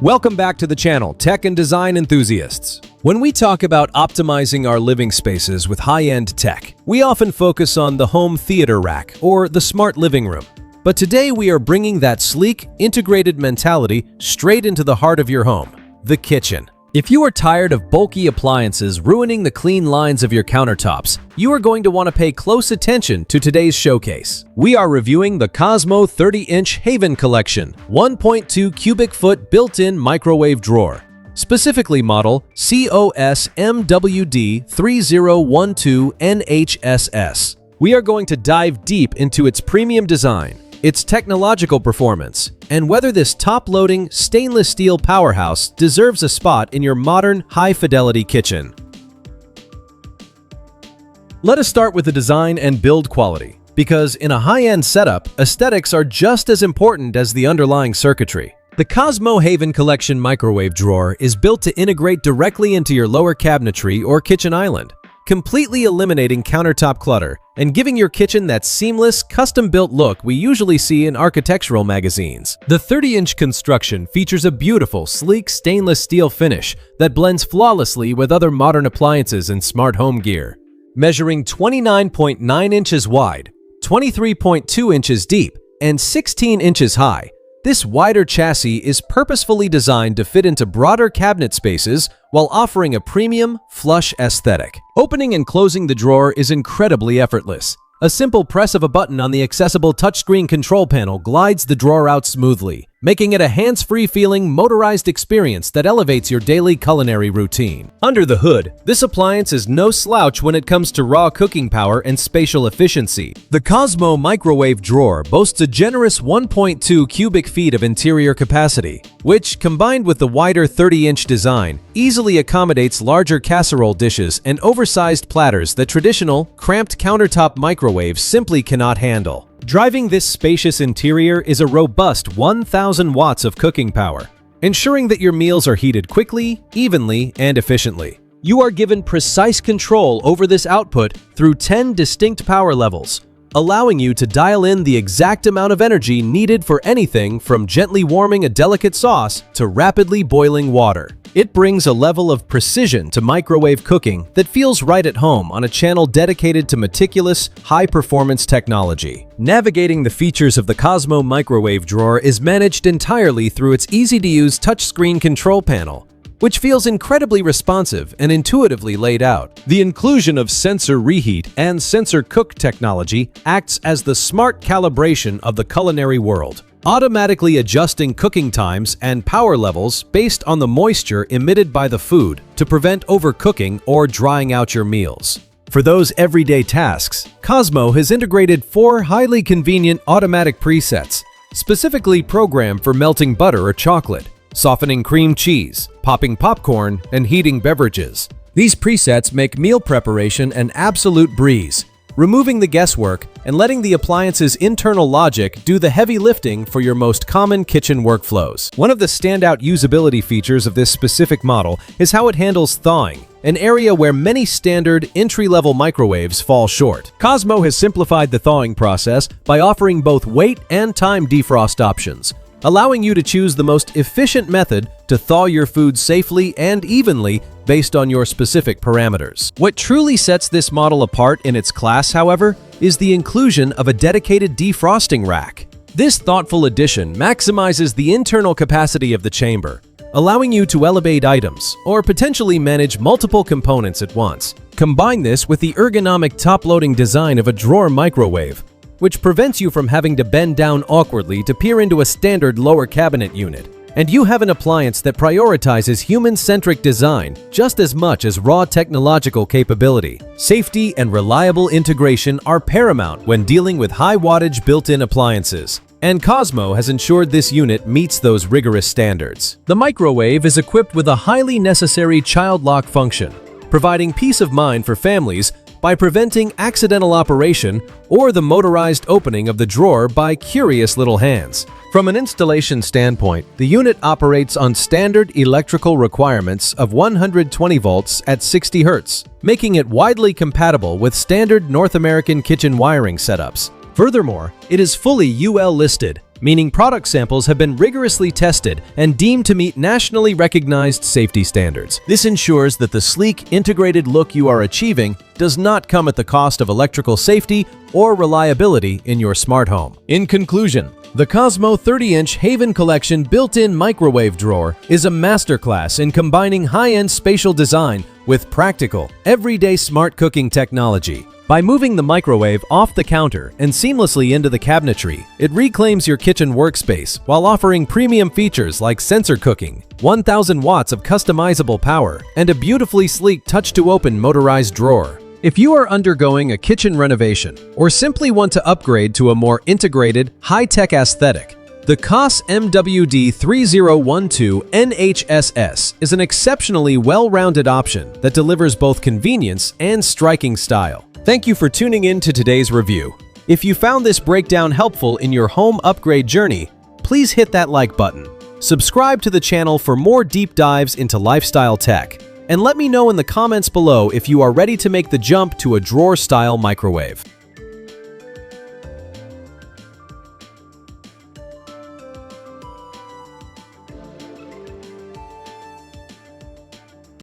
Welcome back to the channel, tech and design enthusiasts. When we talk about optimizing our living spaces with high-end tech, we often focus on the home theater rack or the smart living room. But today we are bringing that sleek, integrated mentality straight into the heart of your home, the kitchen. If you are tired of bulky appliances ruining the clean lines of your countertops, you are going to want to pay close attention to today's showcase. We are reviewing the Cosmo 30-inch Haven Collection 1.2 cubic foot built-in microwave drawer, specifically model COS MWD 3012 NHSS. We are going to dive deep into its premium design, its technological performance, and whether this top-loading stainless steel powerhouse deserves a spot in your modern, high-fidelity kitchen. Let us start with the design and build quality, because in a high-end setup, aesthetics are just as important as the underlying circuitry. The Cosmo Haven Collection microwave drawer is built to integrate directly into your lower cabinetry or kitchen island, completely eliminating countertop clutter and giving your kitchen that seamless, custom-built look we usually see in architectural magazines. The 30-inch construction features a beautiful, sleek stainless steel finish that blends flawlessly with other modern appliances and smart home gear. Measuring 29.9 inches wide, 23.2 inches deep, and 16 inches high, this wider chassis is purposefully designed to fit into broader cabinet spaces while offering a premium, flush aesthetic. Opening and closing the drawer is incredibly effortless. A simple press of a button on the accessible touchscreen control panel glides the drawer out smoothly, making it a hands-free feeling, motorized experience that elevates your daily culinary routine. Under the hood, this appliance is no slouch when it comes to raw cooking power and spatial efficiency. The Cosmo microwave drawer boasts a generous 1.2 cubic feet of interior capacity, which, combined with the wider 30-inch design, easily accommodates larger casserole dishes and oversized platters that traditional, cramped countertop microwaves simply cannot handle. Driving this spacious interior is a robust 1,000 watts of cooking power, ensuring that your meals are heated quickly, evenly, and efficiently. You are given precise control over this output through 10 distinct power levels, allowing you to dial in the exact amount of energy needed for anything from gently warming a delicate sauce to rapidly boiling water. It brings a level of precision to microwave cooking that feels right at home on a channel dedicated to meticulous, high-performance technology. Navigating the features of the Cosmo microwave drawer is managed entirely through its easy-to-use touchscreen control panel, which feels incredibly responsive and intuitively laid out. The inclusion of sensor reheat and sensor cook technology acts as the smart calibration of the culinary world, automatically adjusting cooking times and power levels based on the moisture emitted by the food to prevent overcooking or drying out your meals. For those everyday tasks, Cosmo has integrated 4 highly convenient automatic presets, specifically programmed for melting butter or chocolate, softening cream cheese, popping popcorn, and heating beverages. These presets make meal preparation an absolute breeze, removing the guesswork and letting the appliance's internal logic do the heavy lifting for your most common kitchen workflows. One of the standout usability features of this specific model is how it handles thawing, an area where many standard entry-level microwaves fall short. Cosmo has simplified the thawing process by offering both weight and time defrost options, allowing you to choose the most efficient method to thaw your food safely and evenly based on your specific parameters. What truly sets this model apart in its class, however, is the inclusion of a dedicated defrosting rack. This thoughtful addition maximizes the internal capacity of the chamber, allowing you to elevate items or potentially manage multiple components at once. Combine this with the ergonomic top-loading design of a drawer microwave, which prevents you from having to bend down awkwardly to peer into a standard lower cabinet unit. And you have an appliance that prioritizes human-centric design just as much as raw technological capability. Safety and reliable integration are paramount when dealing with high-wattage built-in appliances, and Cosmo has ensured this unit meets those rigorous standards. The microwave is equipped with a highly necessary child lock function, providing peace of mind for families by preventing accidental operation or the motorized opening of the drawer by curious little hands. From an installation standpoint, the unit operates on standard electrical requirements of 120 volts at 60 Hz, making it widely compatible with standard North American kitchen wiring setups. Furthermore, it is fully UL listed, meaning product samples have been rigorously tested and deemed to meet nationally recognized safety standards. This ensures that the sleek, integrated look you are achieving does not come at the cost of electrical safety or reliability in your smart home. In conclusion, the Cosmo 30-inch Haven Collection built-in microwave drawer is a masterclass in combining high-end spatial design with practical, everyday smart cooking technology. By moving the microwave off the counter and seamlessly into the cabinetry, it reclaims your kitchen workspace while offering premium features like sensor cooking, 1,000 watts of customizable power, and a beautifully sleek touch-to-open motorized drawer. If you are undergoing a kitchen renovation or simply want to upgrade to a more integrated, high-tech aesthetic, the COS MWD 3012 NHSS is an exceptionally well-rounded option that delivers both convenience and striking style. Thank you for tuning in to today's review. If you found this breakdown helpful in your home upgrade journey, please hit that like button. Subscribe to the channel for more deep dives into lifestyle tech, and let me know in the comments below if you are ready to make the jump to a drawer-style microwave.